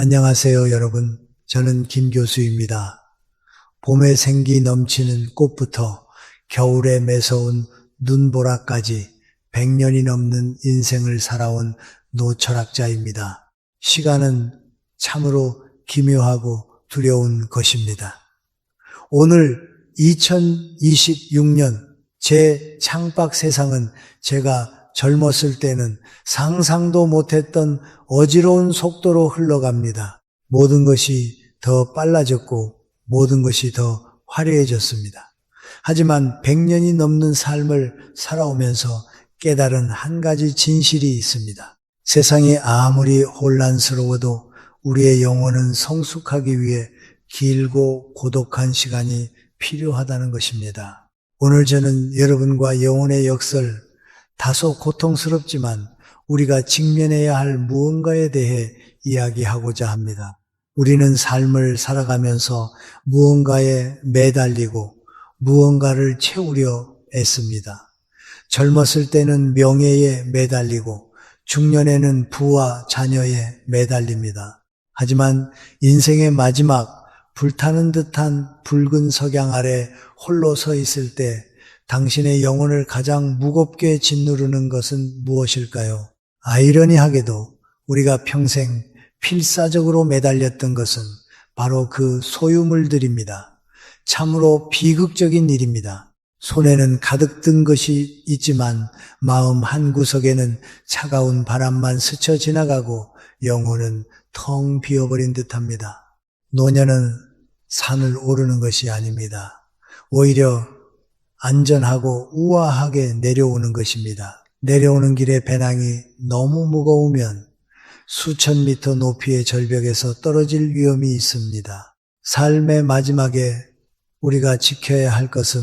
안녕하세요, 여러분. 저는 김 교수입니다. 봄에 생기 넘치는 꽃부터 겨울에 매서운 눈보라까지 100년이 넘는 인생을 살아온 노철학자입니다. 시간은 참으로 기묘하고 두려운 것입니다. 오늘 2026년 제 창밖 세상은 제가 젊었을 때는 상상도 못했던 어지러운 속도로 흘러갑니다. 모든 것이 더 빨라졌고 모든 것이 더 화려해졌습니다. 하지만 100년이 넘는 삶을 살아오면서 깨달은 한 가지 진실이 있습니다. 세상이 아무리 혼란스러워도 우리의 영혼은 성숙하기 위해 길고 고독한 시간이 필요하다는 것입니다. 오늘 저는 여러분과 영혼의 역설, 다소 고통스럽지만 우리가 직면해야 할 무언가에 대해 이야기하고자 합니다. 우리는 삶을 살아가면서 무언가에 매달리고 무언가를 채우려 애씁니다. 젊었을 때는 명예에 매달리고 중년에는 부와 자녀에 매달립니다. 하지만 인생의 마지막 불타는 듯한 붉은 석양 아래 홀로 서 있을 때 당신의 영혼을 가장 무겁게 짓누르는 것은 무엇일까요? 아이러니하게도 우리가 평생 필사적으로 매달렸던 것은 바로 그 소유물들입니다. 참으로 비극적인 일입니다. 손에는 가득 든 것이 있지만 마음 한구석에는 차가운 바람만 스쳐 지나가고 영혼은 텅 비어버린 듯합니다. 노년은 산을 오르는 것이 아닙니다. 오히려 안전하고 우아하게 내려오는 것입니다. 내려오는 길에 배낭이 너무 무거우면 수천 미터 높이의 절벽에서 떨어질 위험이 있습니다. 삶의 마지막에 우리가 지켜야 할 것은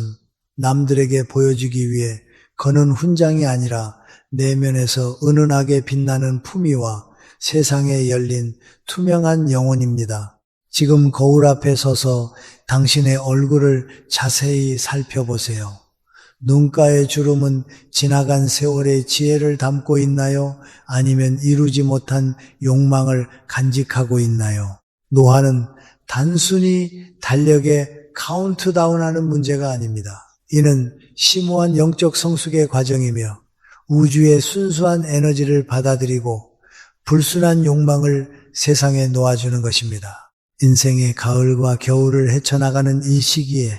남들에게 보여주기 위해 거는 훈장이 아니라 내면에서 은은하게 빛나는 품위와 세상에 열린 투명한 영혼입니다. 지금 거울 앞에 서서 당신의 얼굴을 자세히 살펴보세요. 눈가의 주름은 지나간 세월의 지혜를 담고 있나요? 아니면 이루지 못한 욕망을 간직하고 있나요? 노화는 단순히 달력에 카운트다운하는 문제가 아닙니다. 이는 심오한 영적 성숙의 과정이며 우주의 순수한 에너지를 받아들이고 불순한 욕망을 세상에 놓아주는 것입니다. 인생의 가을과 겨울을 헤쳐나가는 이 시기에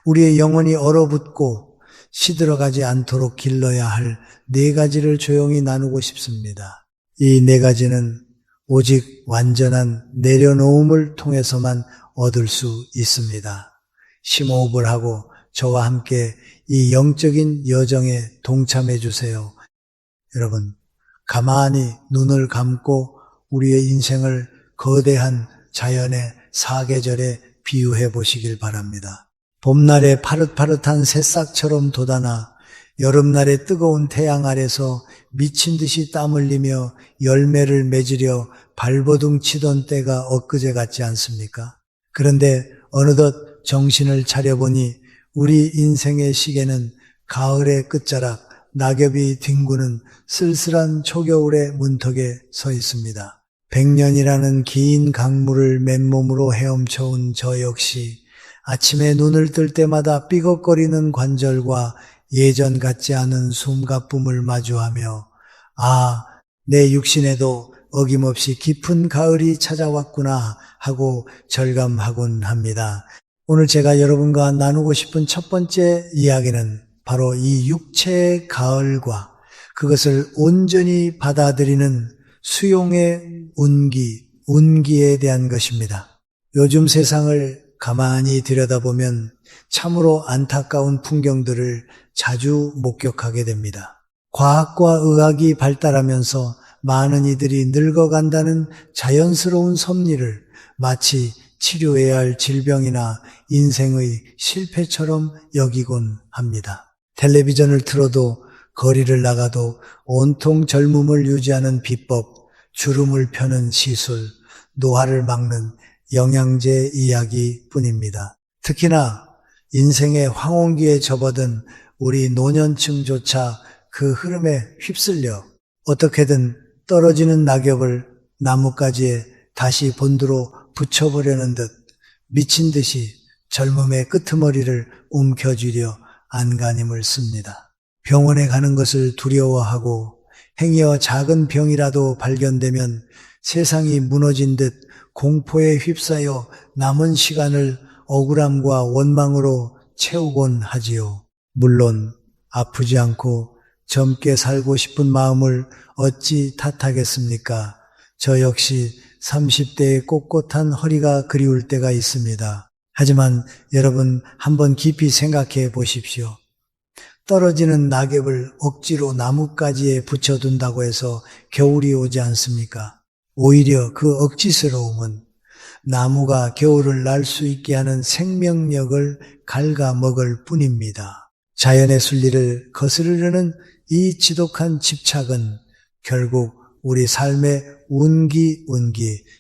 우리의 영혼이 얼어붙고 시들어가지 않도록 길러야 할 4가지를 조용히 나누고 싶습니다. 이 4가지는 오직 완전한 내려놓음을 통해서만 얻을 수 있습니다. 심호흡을 하고 저와 함께 이 영적인 여정에 동참해 주세요. 여러분, 가만히 눈을 감고 우리의 인생을 거대한 자연의 사계절에 비유해 보시길 바랍니다. 봄날의 파릇파릇한 새싹처럼 돋아나 여름날의 뜨거운 태양 아래서 미친 듯이 땀 흘리며 열매를 맺으려 발버둥 치던 때가 엊그제 같지 않습니까? 그런데 어느덧 정신을 차려보니 우리 인생의 시계는 가을의 끝자락, 낙엽이 뒹구는 쓸쓸한 초겨울의 문턱에 서 있습니다. 100년이라는 긴 강물을 맨몸으로 헤엄쳐온 저 역시 아침에 눈을 뜰 때마다 삐걱거리는 관절과 예전 같지 않은 숨가쁨을 마주하며 내 육신에도 어김없이 깊은 가을이 찾아왔구나 하고 절감하곤 합니다. 오늘 제가 여러분과 나누고 싶은 첫 번째 이야기는 바로 이 육체의 가을과 그것을 온전히 받아들이는 수용의 운기에 대한 것입니다. 요즘 세상을 가만히 들여다보면 참으로 안타까운 풍경들을 자주 목격하게 됩니다. 과학과 의학이 발달하면서 많은 이들이 늙어간다는 자연스러운 섭리를 마치 치료해야 할 질병이나 인생의 실패처럼 여기곤 합니다. 텔레비전을 틀어도 거리를 나가도 온통 젊음을 유지하는 비법, 주름을 펴는 시술, 노화를 막는 영양제 이야기뿐입니다. 특히나 인생의 황혼기에 접어든 우리 노년층조차 그 흐름에 휩쓸려 어떻게든 떨어지는 낙엽을 나뭇가지에 다시 본드로 붙여보려는 듯 미친 듯이 젊음의 끄트머리를 움켜쥐려 안간힘을 씁니다. 병원에 가는 것을 두려워하고 행여 작은 병이라도 발견되면 세상이 무너진 듯 공포에 휩싸여 남은 시간을 억울함과 원망으로 채우곤 하지요. 물론 아프지 않고 젊게 살고 싶은 마음을 어찌 탓하겠습니까? 저 역시 30대의 꼿꼿한 허리가 그리울 때가 있습니다. 하지만 여러분 한번 깊이 생각해 보십시오. 떨어지는 낙엽을 억지로 나뭇가지에 붙여둔다고 해서 겨울이 오지 않습니까? 오히려 그 억지스러움은 나무가 겨울을 날 수 있게 하는 생명력을 갉아먹을 뿐입니다. 자연의 순리를 거스르려는 이 지독한 집착은 결국 우리 삶의 운기,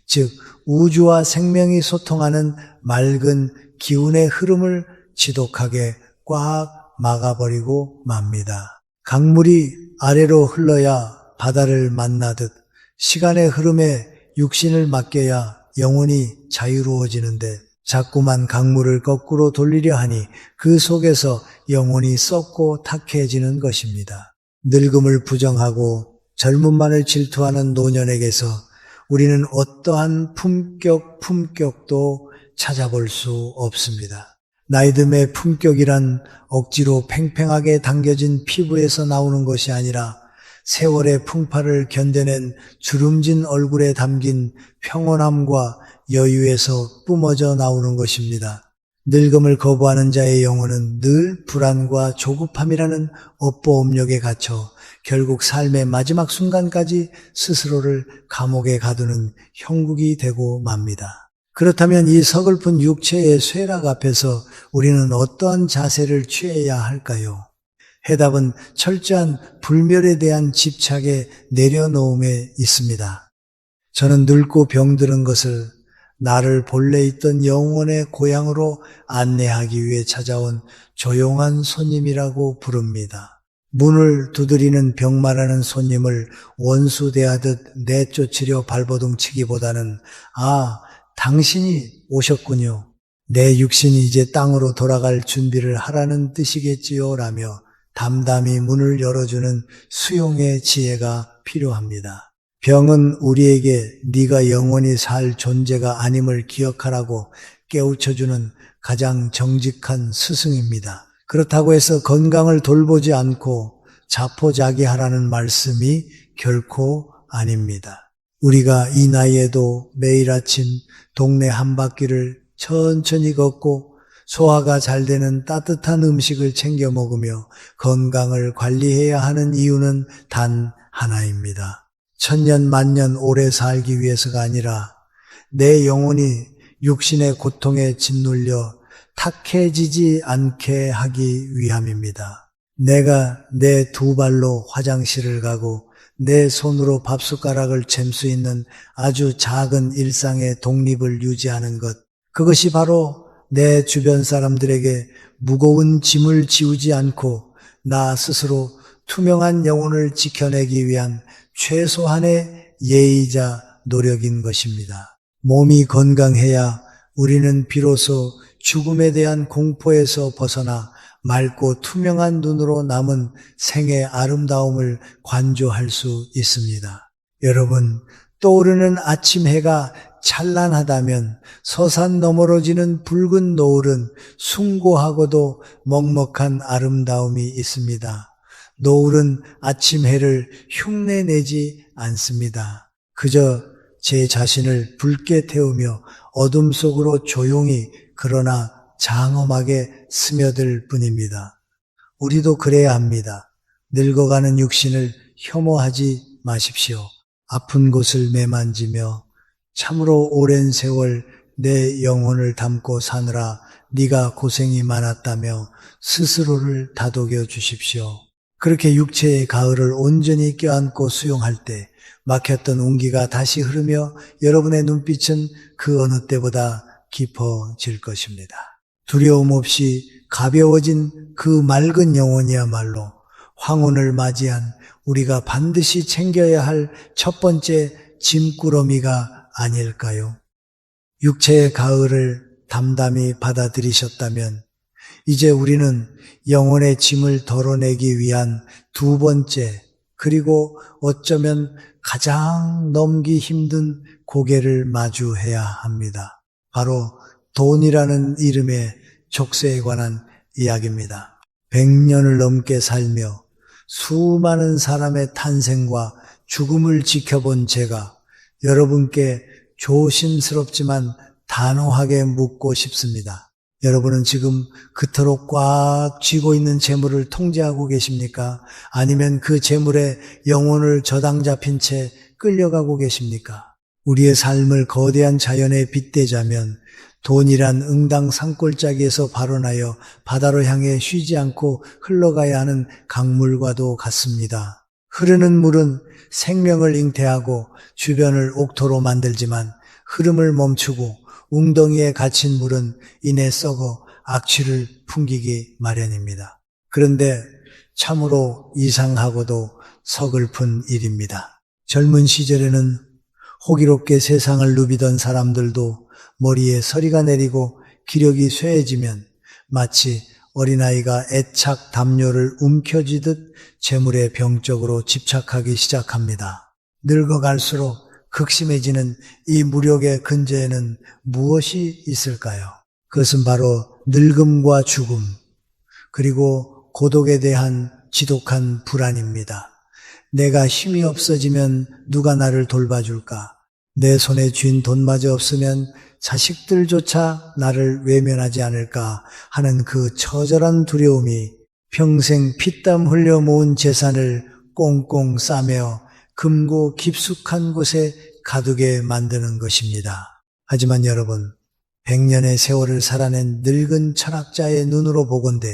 즉 우주와 생명이 소통하는 맑은 기운의 흐름을 지독하게 꽉 막아버리고 맙니다. 강물이 아래로 흘러야 바다를 만나듯 시간의 흐름에 육신을 맡겨야 영혼이 자유로워지는데 자꾸만 강물을 거꾸로 돌리려 하니 그 속에서 영혼이 썩고 탁해지는 것입니다. 늙음을 부정하고 젊음만을 질투하는 노년에게서 우리는 어떠한 품격도 찾아볼 수 없습니다. 나이듦의 품격이란 억지로 팽팽하게 당겨진 피부에서 나오는 것이 아니라 세월의 풍파를 견뎌낸 주름진 얼굴에 담긴 평온함과 여유에서 뿜어져 나오는 것입니다. 늙음을 거부하는 자의 영혼은 늘 불안과 조급함이라는 업보업력에 갇혀 결국 삶의 마지막 순간까지 스스로를 감옥에 가두는 형국이 되고 맙니다. 그렇다면 이 서글픈 육체의 쇠락 앞에서 우리는 어떠한 자세를 취해야 할까요? 해답은 철저한 불멸에 대한 집착의 내려놓음에 있습니다. 저는 늙고 병드는 것을 나를 본래 있던 영혼의 고향으로 안내하기 위해 찾아온 조용한 손님이라고 부릅니다. 문을 두드리는 병마라는 손님을 원수 대하듯 내쫓으려 발버둥 치기보다는 당신이 오셨군요. 내 육신이 이제 땅으로 돌아갈 준비를 하라는 뜻이겠지요 라며 담담히 문을 열어주는 수용의 지혜가 필요합니다. 병은 우리에게 네가 영원히 살 존재가 아님을 기억하라고 깨우쳐주는 가장 정직한 스승입니다. 그렇다고 해서 건강을 돌보지 않고 자포자기하라는 말씀이 결코 아닙니다. 우리가 이 나이에도 매일 아침 동네 한 바퀴를 천천히 걷고 소화가 잘 되는 따뜻한 음식을 챙겨 먹으며 건강을 관리해야 하는 이유는 단 하나입니다. 천년 만년 오래 살기 위해서가 아니라 내 영혼이 육신의 고통에 짓눌려 탁해지지 않게 하기 위함입니다. 내가 내 두 발로 화장실을 가고 내 손으로 밥숟가락을 잴 수 있는 아주 작은 일상의 독립을 유지하는 것, 그것이 바로 내 주변 사람들에게 무거운 짐을 지우지 않고 나 스스로 투명한 영혼을 지켜내기 위한 최소한의 예의자 노력인 것입니다. 몸이 건강해야 우리는 비로소 죽음에 대한 공포에서 벗어나 맑고 투명한 눈으로 남은 생의 아름다움을 관조할 수 있습니다. 여러분, 떠오르는 아침 해가 찬란하다면 서산 너머로 지는 붉은 노을은 숭고하고도 먹먹한 아름다움이 있습니다. 노을은 아침 해를 흉내내지 않습니다. 그저 제 자신을 붉게 태우며 어둠 속으로 조용히 그러나 장엄하게 스며들 뿐입니다. 우리도 그래야 합니다. 늙어가는 육신을 혐오하지 마십시오. 아픈 곳을 매만지며 참으로 오랜 세월 내 영혼을 담고 사느라 네가 고생이 많았다며 스스로를 다독여 주십시오. 그렇게 육체의 가을을 온전히 껴안고 수용할 때 막혔던 운기가 다시 흐르며 여러분의 눈빛은 그 어느 때보다 깊어질 것입니다. 두려움 없이 가벼워진 그 맑은 영혼이야말로 황혼을 맞이한 우리가 반드시 챙겨야 할 첫 번째 짐꾸러미가 아닐까요? 육체의 가을을 담담히 받아들이셨다면 이제 우리는 영혼의 짐을 덜어내기 위한 두 번째, 그리고 어쩌면 가장 넘기 힘든 고개를 마주해야 합니다. 바로 돈이라는 이름의 족쇄에 관한 이야기입니다. 100년을 넘게 살며 수많은 사람의 탄생과 죽음을 지켜본 제가 여러분께 조심스럽지만 단호하게 묻고 싶습니다. 여러분은 지금 그토록 꽉 쥐고 있는 재물을 통제하고 계십니까? 아니면 그 재물에 영혼을 저당 잡힌 채 끌려가고 계십니까? 우리의 삶을 거대한 자연에 빗대자면 돈이란 응당 산골짜기에서 발원하여 바다로 향해 쉬지 않고 흘러가야 하는 강물과도 같습니다. 흐르는 물은 생명을 잉태하고 주변을 옥토로 만들지만 흐름을 멈추고 웅덩이에 갇힌 물은 이내 썩어 악취를 풍기기 마련입니다. 그런데 참으로 이상하고도 서글픈 일입니다. 젊은 시절에는 호기롭게 세상을 누비던 사람들도 머리에 서리가 내리고 기력이 쇠해지면 마치 어린아이가 애착 담요를 움켜쥐듯 재물에 병적으로 집착하기 시작합니다. 늙어갈수록 극심해지는 이 무력의 근저에는 무엇이 있을까요? 그것은 바로 늙음과 죽음, 그리고 고독에 대한 지독한 불안입니다. 내가 힘이 없어지면 누가 나를 돌봐줄까? 내 손에 쥔 돈마저 없으면 자식들조차 나를 외면하지 않을까 하는 그 처절한 두려움이 평생 피땀 흘려 모은 재산을 꽁꽁 싸매어 금고 깊숙한 곳에 가두게 만드는 것입니다. 하지만 여러분, 100년의 세월을 살아낸 늙은 철학자의 눈으로 보건대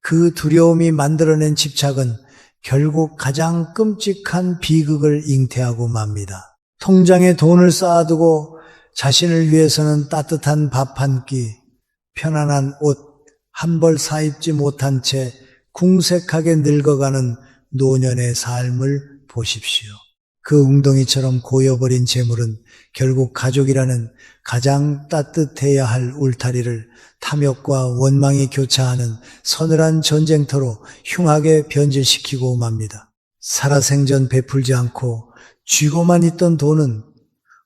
그 두려움이 만들어낸 집착은 결국 가장 끔찍한 비극을 잉태하고 맙니다. 통장에 돈을 쌓아두고 자신을 위해서는 따뜻한 밥 한 끼, 편안한 옷 한 벌 사입지 못한 채 궁색하게 늙어가는 노년의 삶을 보십시오. 그 웅덩이처럼 고여버린 재물은 결국 가족이라는 가장 따뜻해야 할 울타리를 탐욕과 원망이 교차하는 서늘한 전쟁터로 흉하게 변질시키고 맙니다. 살아생전 베풀지 않고 쥐고만 있던 돈은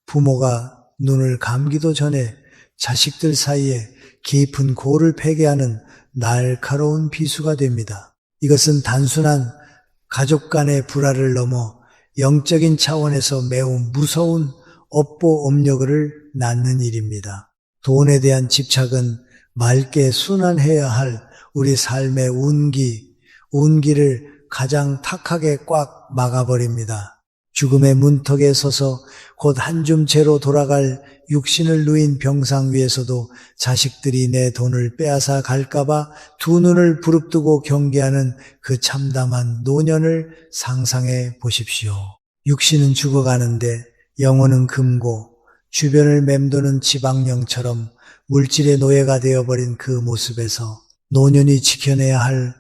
부모가 눈을 감기도 전에 자식들 사이에 깊은 고를 패게 하는 날카로운 비수가 됩니다. 이것은 단순한 가족 간의 불화를 넘어 영적인 차원에서 매우 무서운 업보 업력을 낳는 일입니다. 돈에 대한 집착은 맑게 순환해야 할 우리 삶의 운기를 가장 탁하게 꽉 막아버립니다. 죽음의 문턱에 서서 곧 한줌 채로 돌아갈 육신을 누인 병상 위에서도 자식들이 내 돈을 빼앗아 갈까봐 두 눈을 부릅뜨고 경계하는 그 참담한 노년을 상상해 보십시오. 육신은 죽어가는데 영혼은 금고, 주변을 맴도는 지방령처럼 물질의 노예가 되어버린 그 모습에서 노년이 지켜내야 할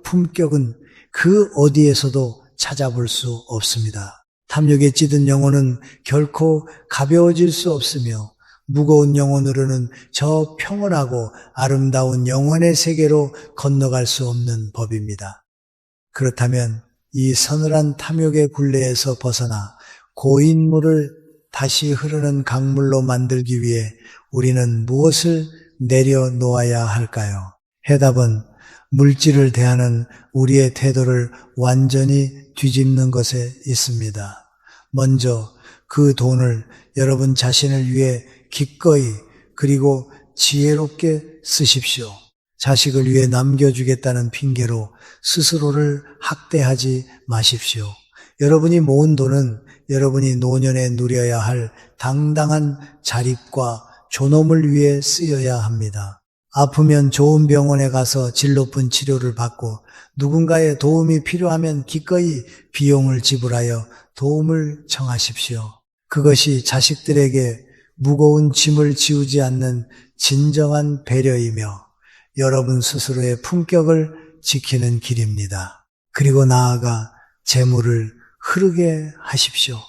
품격은 그 어디에서도 찾아볼 수 없습니다. 탐욕에 찌든 영혼은 결코 가벼워질 수 없으며 무거운 영혼으로는 저 평온하고 아름다운 영혼의 세계로 건너갈 수 없는 법입니다. 그렇다면 이 서늘한 탐욕의 굴레에서 벗어나 고인물을 다시 흐르는 강물로 만들기 위해 우리는 무엇을 내려놓아야 할까요? 해답은 물질을 대하는 우리의 태도를 완전히 뒤집는 것에 있습니다. 먼저 그 돈을 여러분 자신을 위해 기꺼이 그리고 지혜롭게 쓰십시오. 자식을 위해 남겨주겠다는 핑계로 스스로를 학대하지 마십시오. 여러분이 모은 돈은 여러분이 노년에 누려야 할 당당한 자립과 존엄을 위해 쓰여야 합니다. 아프면 좋은 병원에 가서 질 높은 치료를 받고 누군가의 도움이 필요하면 기꺼이 비용을 지불하여 도움을 청하십시오. 그것이 자식들에게 무거운 짐을 지우지 않는 진정한 배려이며 여러분 스스로의 품격을 지키는 길입니다. 그리고 나아가 재물을 흐르게 하십시오.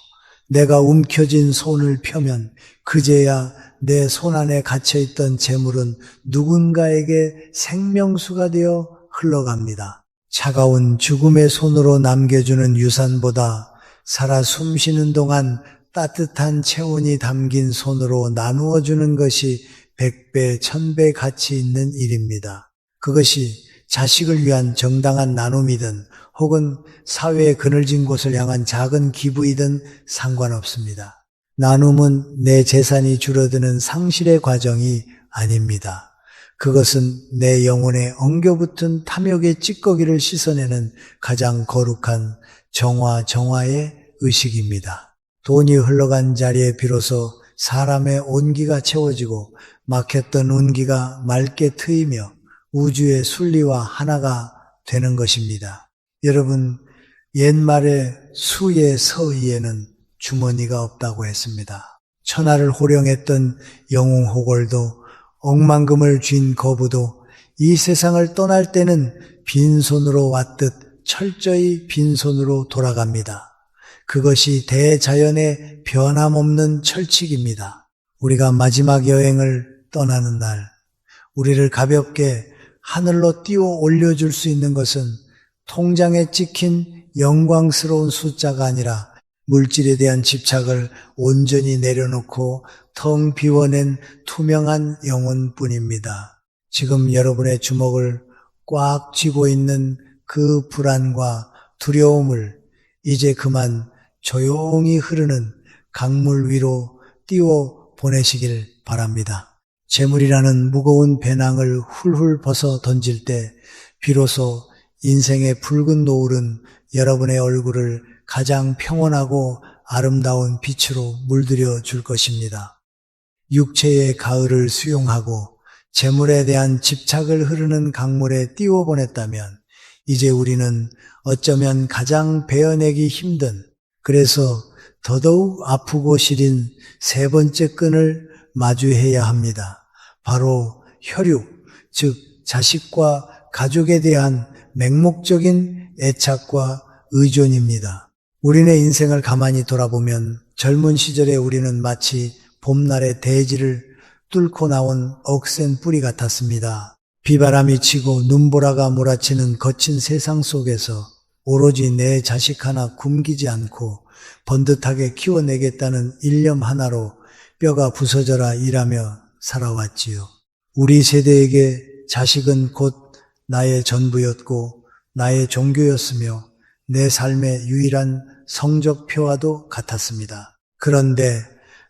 내가 움켜쥔 손을 펴면 그제야 내 손 안에 갇혀있던 재물은 누군가에게 생명수가 되어 흘러갑니다. 차가운 죽음의 손으로 남겨주는 유산보다 살아 숨쉬는 동안 따뜻한 체온이 담긴 손으로 나누어 주는 것이 100배, 1000배 가치 있는 일입니다. 그것이 자식을 위한 정당한 나눔이든 혹은 사회의 그늘진 곳을 향한 작은 기부이든 상관없습니다. 나눔은 내 재산이 줄어드는 상실의 과정이 아닙니다. 그것은 내 영혼에 엉겨붙은 탐욕의 찌꺼기를 씻어내는 가장 거룩한 정화의 의식입니다. 돈이 흘러간 자리에 비로소 사람의 온기가 채워지고 막혔던 운기가 맑게 트이며 우주의 순리와 하나가 되는 것입니다. 여러분, 옛말에 수의 서의에는 주머니가 없다고 했습니다. 천하를 호령했던 영웅호걸도 억만금을 쥔 거부도 이 세상을 떠날 때는 빈손으로 왔듯 철저히 빈손으로 돌아갑니다. 그것이 대자연의 변함없는 철칙입니다. 우리가 마지막 여행을 떠나는 날, 우리를 가볍게 하늘로 띄워 올려줄 수 있는 것은 통장에 찍힌 영광스러운 숫자가 아니라 물질에 대한 집착을 온전히 내려놓고 텅 비워낸 투명한 영혼뿐입니다. 지금 여러분의 주먹을 꽉 쥐고 있는 그 불안과 두려움을 이제 그만 조용히 흐르는 강물 위로 띄워 보내시길 바랍니다. 재물이라는 무거운 배낭을 훌훌 벗어 던질 때 비로소 인생의 붉은 노을은 여러분의 얼굴을 가장 평온하고 아름다운 빛으로 물들여 줄 것입니다. 육체의 가을을 수용하고 재물에 대한 집착을 흐르는 강물에 띄워보냈다면 이제 우리는 어쩌면 가장 베어내기 힘든, 그래서 더더욱 아프고 시린 세 번째 끈을 마주해야 합니다. 바로 혈육, 즉 자식과 가족에 대한 맹목적인 애착과 의존입니다. 우리네 인생을 가만히 돌아보면 젊은 시절에 우리는 마치 봄날의 대지를 뚫고 나온 억센 뿌리 같았습니다. 비바람이 치고 눈보라가 몰아치는 거친 세상 속에서 오로지 내 자식 하나 굶기지 않고 번듯하게 키워내겠다는 일념 하나로 뼈가 부서져라 일하며 살아왔지요. 우리 세대에게 자식은 곧 나의 전부였고 나의 종교였으며 내 삶의 유일한 성적표와도 같았습니다. 그런데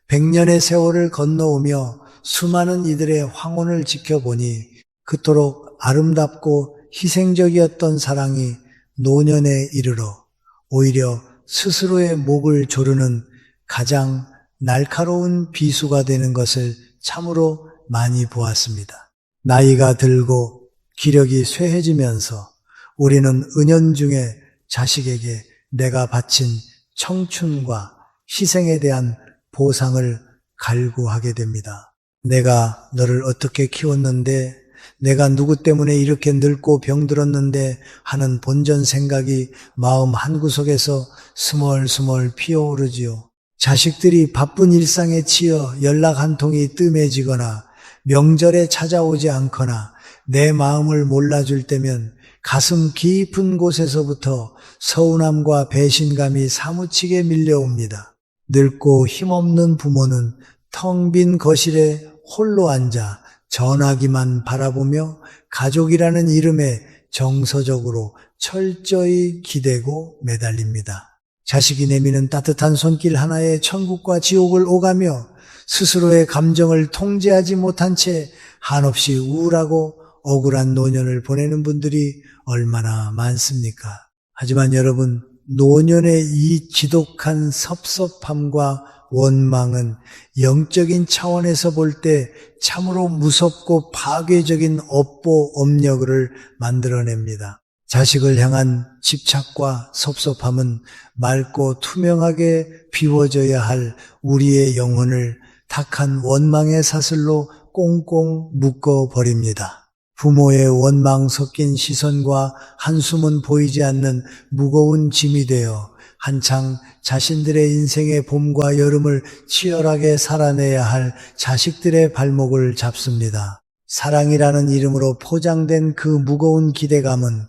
100년의 세월을 건너오며 수많은 이들의 황혼을 지켜보니 그토록 아름답고 희생적이었던 사랑이 노년에 이르러 오히려 스스로의 목을 조르는 가장 날카로운 비수가 되는 것을 참으로 많이 보았습니다. 나이가 들고 기력이 쇠해지면서 우리는 은연중에 자식에게 내가 바친 청춘과 희생에 대한 보상을 갈구하게 됩니다. 내가 너를 어떻게 키웠는데, 내가 누구 때문에 이렇게 늙고 병들었는데 하는 본전 생각이 마음 한구석에서 스멀스멀 피어오르지요. 자식들이 바쁜 일상에 치여 연락 한 통이 뜸해지거나 명절에 찾아오지 않거나 내 마음을 몰라줄 때면 가슴 깊은 곳에서부터 서운함과 배신감이 사무치게 밀려옵니다. 늙고 힘없는 부모는 텅 빈 거실에 홀로 앉아 전화기만 바라보며 가족이라는 이름에 정서적으로 철저히 기대고 매달립니다. 자식이 내미는 따뜻한 손길 하나에 천국과 지옥을 오가며 스스로의 감정을 통제하지 못한 채 한없이 우울하고 억울한 노년을 보내는 분들이 얼마나 많습니까? 하지만 여러분, 노년의 이 지독한 섭섭함과 원망은 영적인 차원에서 볼 때 참으로 무섭고 파괴적인 업보 업력을 만들어냅니다. 자식을 향한 집착과 섭섭함은 맑고 투명하게 비워져야 할 우리의 영혼을 탁한 원망의 사슬로 꽁꽁 묶어버립니다. 부모의 원망 섞인 시선과 한숨은 보이지 않는 무거운 짐이 되어 한창 자신들의 인생의 봄과 여름을 치열하게 살아내야 할 자식들의 발목을 잡습니다. 사랑이라는 이름으로 포장된 그 무거운 기대감은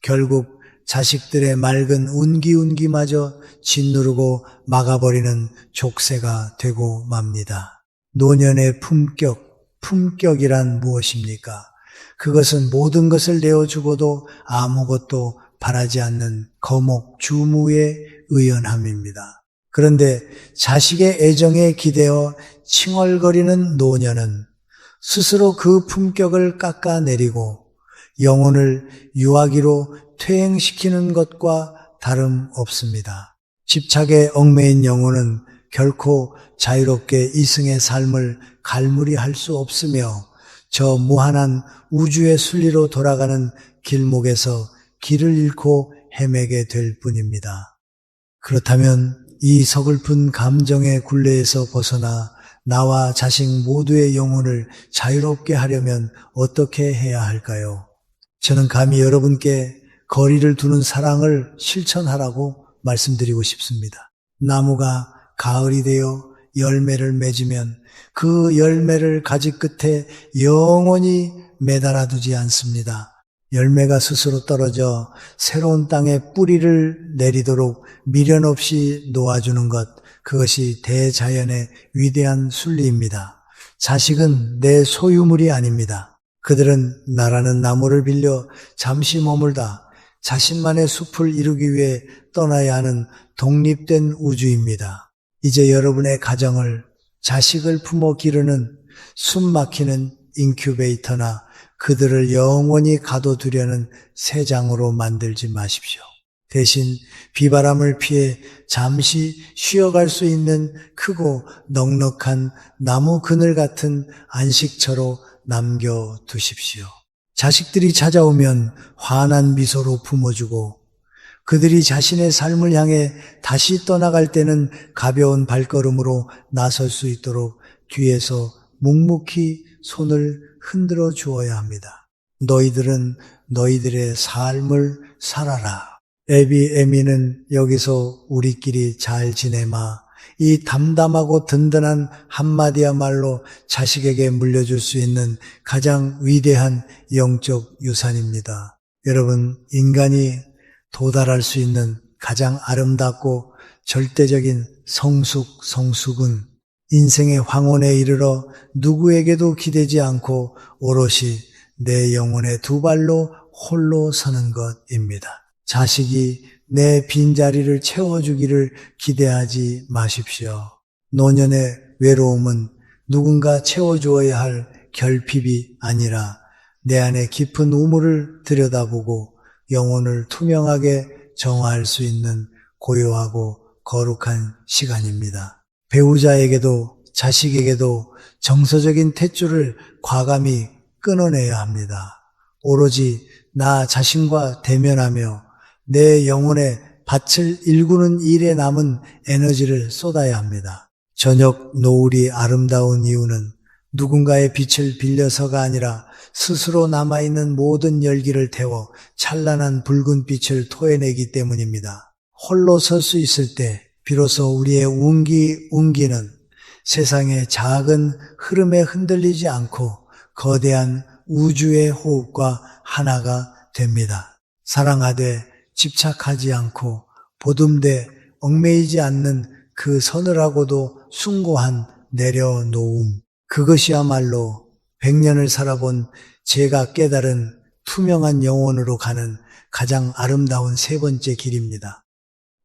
결국 자식들의 맑은 운기운기마저 짓누르고 막아버리는 족쇄가 되고 맙니다. 노년의 품격이란 무엇입니까? 그것은 모든 것을 내어주고도 아무것도 바라지 않는 거목주무의 의연함입니다. 그런데 자식의 애정에 기대어 칭얼거리는 노년은 스스로 그 품격을 깎아내리고 영혼을 유아기로 퇴행시키는 것과 다름없습니다. 집착에 얽매인 영혼은 결코 자유롭게 이승의 삶을 갈무리할 수 없으며 저 무한한 우주의 순리로 돌아가는 길목에서 길을 잃고 헤매게 될 뿐입니다. 그렇다면 이 서글픈 감정의 굴레에서 벗어나 나와 자식 모두의 영혼을 자유롭게 하려면 어떻게 해야 할까요? 저는 감히 여러분께 거리를 두는 사랑을 실천하라고 말씀드리고 싶습니다. 나무가 가을이 되어 열매를 맺으면 그 열매를 가지 끝에 영원히 매달아 두지 않습니다. 열매가 스스로 떨어져 새로운 땅에 뿌리를 내리도록 미련 없이 놓아주는 것, 그것이 대자연의 위대한 순리입니다. 자식은 내 소유물이 아닙니다. 그들은 나라는 나무를 빌려 잠시 머물다 자신만의 숲을 이루기 위해 떠나야 하는 독립된 우주입니다. 이제 여러분의 가정을 자식을 품어 기르는 숨막히는 인큐베이터나 그들을 영원히 가둬두려는 새장으로 만들지 마십시오. 대신 비바람을 피해 잠시 쉬어갈 수 있는 크고 넉넉한 나무 그늘 같은 안식처로 남겨두십시오. 자식들이 찾아오면 환한 미소로 품어주고 그들이 자신의 삶을 향해 다시 떠나갈 때는 가벼운 발걸음으로 나설 수 있도록 뒤에서 묵묵히 손을 흔들어 주어야 합니다. 너희들은 너희들의 삶을 살아라. 에비에미는 여기서 우리끼리 잘 지내마. 이 담담하고 든든한 한마디야말로 자식에게 물려줄 수 있는 가장 위대한 영적 유산입니다. 여러분, 인간이 도달할 수 있는 가장 아름답고 절대적인 성숙은 인생의 황혼에 이르러 누구에게도 기대지 않고 오롯이 내 영혼의 두 발로 홀로 서는 것입니다. 자식이 내 빈자리를 채워주기를 기대하지 마십시오. 노년의 외로움은 누군가 채워주어야 할 결핍이 아니라 내 안에 깊은 우물을 들여다보고 영혼을 투명하게 정화할 수 있는 고요하고 거룩한 시간입니다. 배우자에게도 자식에게도 정서적인 탯줄을 과감히 끊어내야 합니다. 오로지 나 자신과 대면하며 내 영혼의 밭을 일구는 일에 남은 에너지를 쏟아야 합니다. 저녁 노을이 아름다운 이유는 누군가의 빛을 빌려서가 아니라 스스로 남아있는 모든 열기를 태워 찬란한 붉은 빛을 토해내기 때문입니다. 홀로 설 수 있을 때 비로소 우리의 운기는 세상의 작은 흐름에 흔들리지 않고 거대한 우주의 호흡과 하나가 됩니다. 사랑하되 집착하지 않고 보듬되 얽매이지 않는 그 서늘하고도 숭고한 내려놓음, 그것이야말로 100년을 살아본 제가 깨달은 투명한 영혼으로 가는 가장 아름다운 세 번째 길입니다.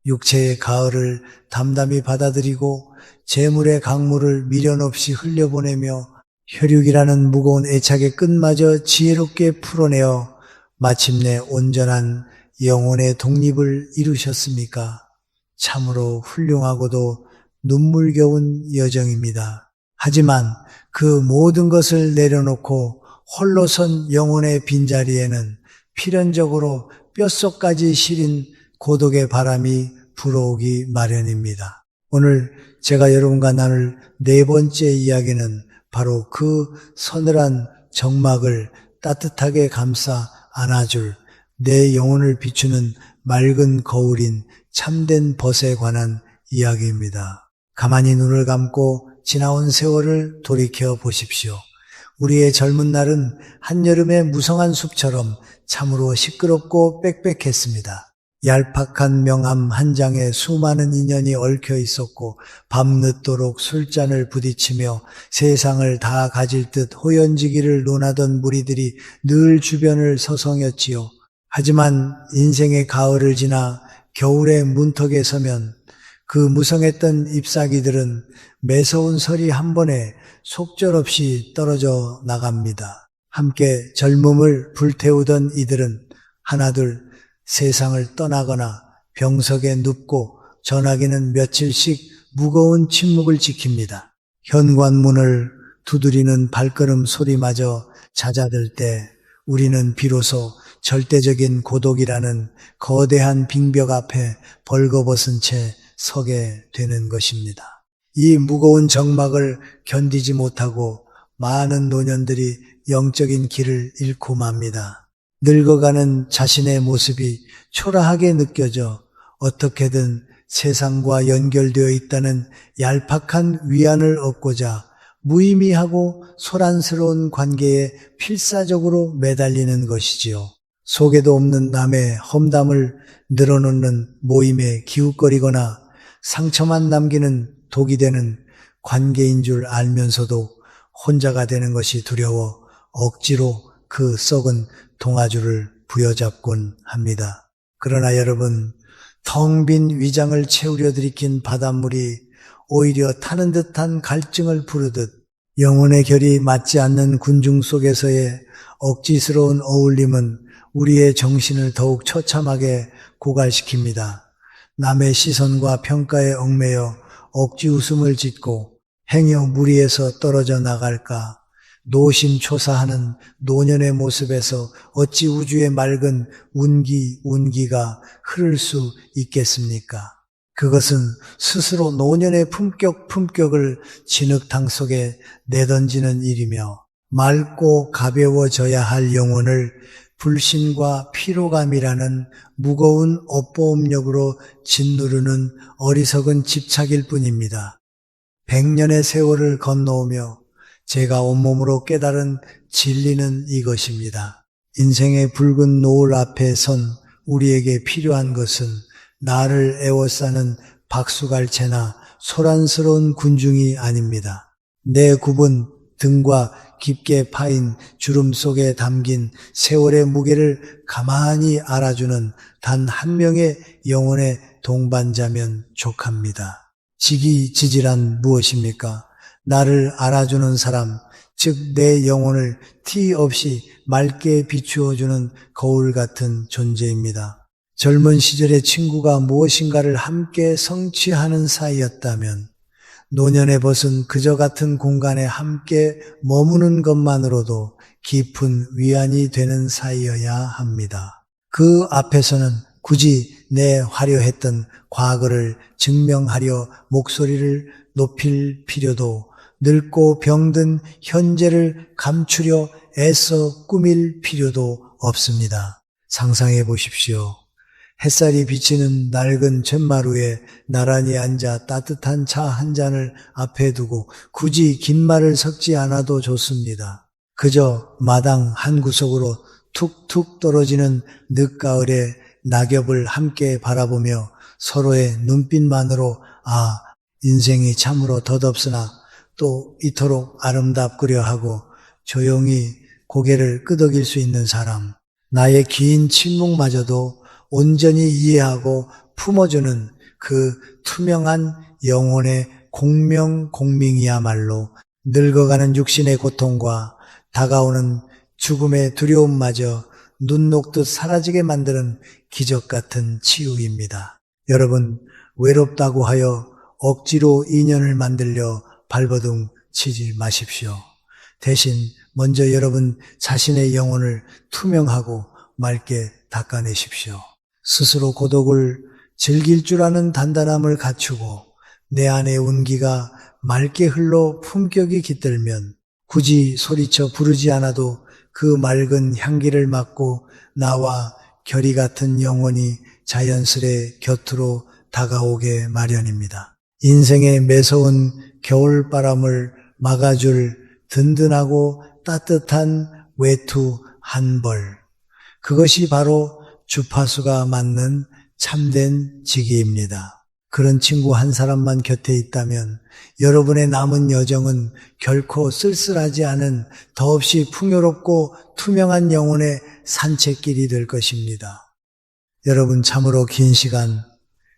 육체의 가을을 담담히 받아들이고 재물의 강물을 미련 없이 흘려보내며 혈육이라는 무거운 애착의 끝마저 지혜롭게 풀어내어 마침내 온전한 영혼의 독립을 이루셨습니까? 참으로 훌륭하고도 눈물겨운 여정입니다. 하지만 그 모든 것을 내려놓고 홀로 선 영혼의 빈자리에는 필연적으로 뼛속까지 시린 고독의 바람이 불어오기 마련입니다. 오늘 제가 여러분과 나눌 네 번째 이야기는 바로 그 서늘한 정막을 따뜻하게 감싸 안아줄 내 영혼을 비추는 맑은 거울인 참된 벗에 관한 이야기입니다. 가만히 눈을 감고 지나온 세월을 돌이켜 보십시오. 우리의 젊은 날은 한여름의 무성한 숲처럼 참으로 시끄럽고 빽빽했습니다. 얄팍한 명함 한 장에 수많은 인연이 얽혀 있었고 밤늦도록 술잔을 부딪히며 세상을 다 가질 듯 호연지기를 논하던 무리들이 늘 주변을 서성였지요. 하지만 인생의 가을을 지나 겨울의 문턱에 서면 그 무성했던 잎사귀들은 매서운 설이 한 번에 속절없이 떨어져 나갑니다. 함께 젊음을 불태우던 이들은 하나둘 세상을 떠나거나 병석에 눕고 전화기는 며칠씩 무거운 침묵을 지킵니다. 현관문을 두드리는 발걸음 소리마저 잦아들 때 우리는 비로소 절대적인 고독이라는 거대한 빙벽 앞에 벌거벗은 채 서게 되는 것입니다. 이 무거운 정막을 견디지 못하고 많은 노년들이 영적인 길을 잃고 맙니다. 늙어가는 자신의 모습이 초라하게 느껴져 어떻게든 세상과 연결되어 있다는 얄팍한 위안을 얻고자 무의미하고 소란스러운 관계에 필사적으로 매달리는 것이지요. 속에도 없는 남의 험담을 늘어놓는 모임에 기웃거리거나 상처만 남기는 독이 되는 관계인 줄 알면서도 혼자가 되는 것이 두려워 억지로 그 썩은 동아줄을 부여잡곤 합니다. 그러나 여러분, 텅 빈 위장을 채우려 들이킨 바닷물이 오히려 타는 듯한 갈증을 부르듯 영혼의 결이 맞지 않는 군중 속에서의 억지스러운 어울림은 우리의 정신을 더욱 처참하게 고갈시킵니다. 남의 시선과 평가에 얽매여 억지 웃음을 짓고 행여 무리에서 떨어져 나갈까 노심초사하는 노년의 모습에서 어찌 우주의 맑은 운기가 흐를 수 있겠습니까? 그것은 스스로 노년의 품격을 진흙탕 속에 내던지는 일이며 맑고 가벼워져야 할 영혼을 불신과 피로감이라는 무거운 업보음력으로 짓누르는 어리석은 집착일 뿐입니다. 100년의 세월을 건너오며 제가 온몸으로 깨달은 진리는 이것입니다. 인생의 붉은 노을 앞에 선 우리에게 필요한 것은 나를 에워싸는 박수갈채나 소란스러운 군중이 아닙니다. 내 굽은 등과 깊게 파인 주름 속에 담긴 세월의 무게를 가만히 알아주는 단 한 명의 영혼의 동반자면 족합니다. 지기지질한 무엇입니까? 나를 알아주는 사람, 즉 내 영혼을 티 없이 맑게 비추어주는 거울 같은 존재입니다. 젊은 시절의 친구가 무엇인가를 함께 성취하는 사이였다면 노년에 벗은 그저 같은 공간에 함께 머무는 것만으로도 깊은 위안이 되는 사이여야 합니다. 그 앞에서는 굳이 내 화려했던 과거를 증명하려 목소리를 높일 필요도 늙고 병든 현재를 감추려 애써 꾸밀 필요도 없습니다. 상상해 보십시오. 햇살이 비치는 낡은 쇳마루에 나란히 앉아 따뜻한 차 한 잔을 앞에 두고 굳이 긴 말을 섞지 않아도 좋습니다. 그저 마당 한 구석으로 툭툭 떨어지는 늦가을의 낙엽을 함께 바라보며 서로의 눈빛만으로 인생이 참으로 덧없으나 또 이토록 아름답구려 하고 조용히 고개를 끄덕일 수 있는 사람, 나의 긴 침묵마저도 온전히 이해하고 품어주는 그 투명한 영혼의 공명이야말로 늙어가는 육신의 고통과 다가오는 죽음의 두려움마저 눈 녹듯 사라지게 만드는 기적 같은 치유입니다. 여러분, 외롭다고 하여 억지로 인연을 만들려 발버둥 치지 마십시오. 대신 먼저 여러분 자신의 영혼을 투명하고 맑게 닦아내십시오. 스스로 고독을 즐길 줄 아는 단단함을 갖추고 내 안의 운기가 맑게 흘러 품격이 깃들면 굳이 소리쳐 부르지 않아도 그 맑은 향기를 맡고 나와 결이 같은 영혼이 자연스레 곁으로 다가오게 마련입니다. 인생의 매서운 겨울바람을 막아줄 든든하고 따뜻한 외투 한 벌. 그것이 바로 주파수가 맞는 참된 지기입니다. 그런 친구 한 사람만 곁에 있다면 여러분의 남은 여정은 결코 쓸쓸하지 않은 더없이 풍요롭고 투명한 영혼의 산책길이 될 것입니다. 여러분 참으로 긴 시간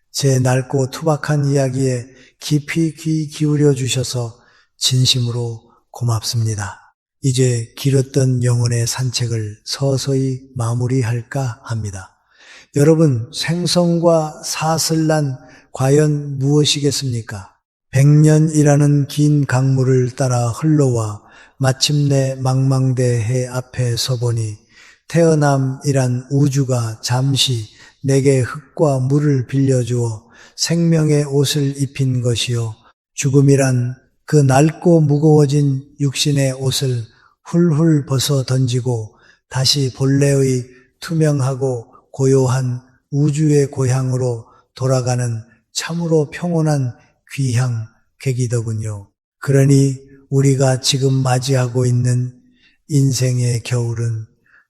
제 넓고 투박한 이야기에 깊이 귀 기울여 주셔서 진심으로 고맙습니다. 이제 길었던 영혼의 산책을 서서히 마무리할까 합니다. 여러분, 생성과 사슬란 과연 무엇이겠습니까? 100년이라는 긴 강물을 따라 흘러와 마침내 망망대 해 앞에 서보니 태어남이란 우주가 잠시 내게 흙과 물을 빌려주어 생명의 옷을 입힌 것이요. 죽음이란 그 낡고 무거워진 육신의 옷을 훌훌 벗어 던지고 다시 본래의 투명하고 고요한 우주의 고향으로 돌아가는 참으로 평온한 귀향 객이더군요. 그러니 우리가 지금 맞이하고 있는 인생의 겨울은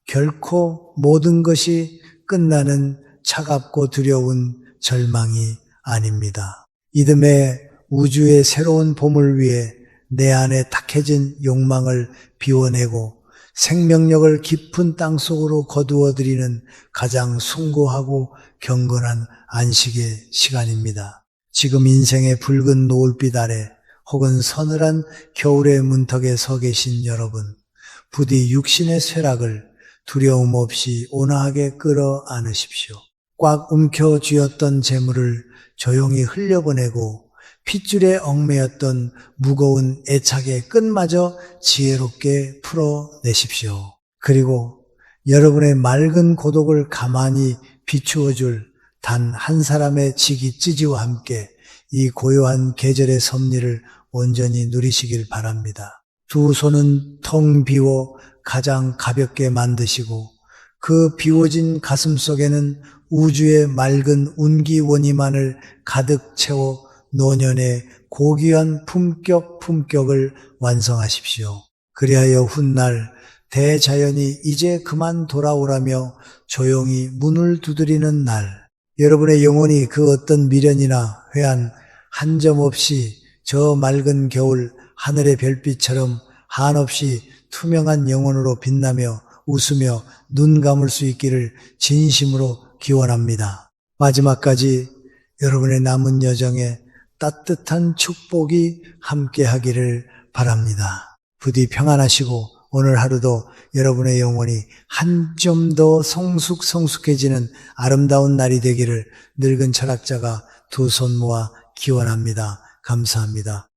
결코 모든 것이 끝나는 차갑고 두려운 절망이 아닙니다. 이듬해 우주의 새로운 봄을 위해 내 안에 탁해진 욕망을 비워내고 생명력을 깊은 땅속으로 거두어들이는 가장 숭고하고 경건한 안식의 시간입니다. 지금 인생의 붉은 노을빛 아래 혹은 서늘한 겨울의 문턱에 서 계신 여러분, 부디 육신의 쇠락을 두려움 없이 온화하게 끌어안으십시오. 꽉 움켜쥐었던 재물을 조용히 흘려보내고 핏줄에 얽매였던 무거운 애착의 끈마저 지혜롭게 풀어내십시오. 그리고 여러분의 맑은 고독을 가만히 비추어줄 단 한 사람의 지기 찌지와 함께 이 고요한 계절의 섭리를 온전히 누리시길 바랍니다. 두 손은 텅 비워 가장 가볍게 만드시고 그 비워진 가슴 속에는 우주의 맑은 운기원이만을 가득 채워 노년의 고귀한 품격을 완성하십시오. 그리하여 훗날 대자연이 이제 그만 돌아오라며 조용히 문을 두드리는 날, 여러분의 영혼이 그 어떤 미련이나 회한 한 점 없이 저 맑은 겨울 하늘의 별빛처럼 한없이 투명한 영혼으로 빛나며 웃으며 눈 감을 수 있기를 진심으로 기원합니다. 마지막까지 여러분의 남은 여정에 따뜻한 축복이 함께하기를 바랍니다. 부디 평안하시고 오늘 하루도 여러분의 영혼이 한 점 더 성숙해지는 아름다운 날이 되기를 늙은 철학자가 두 손 모아 기원합니다. 감사합니다.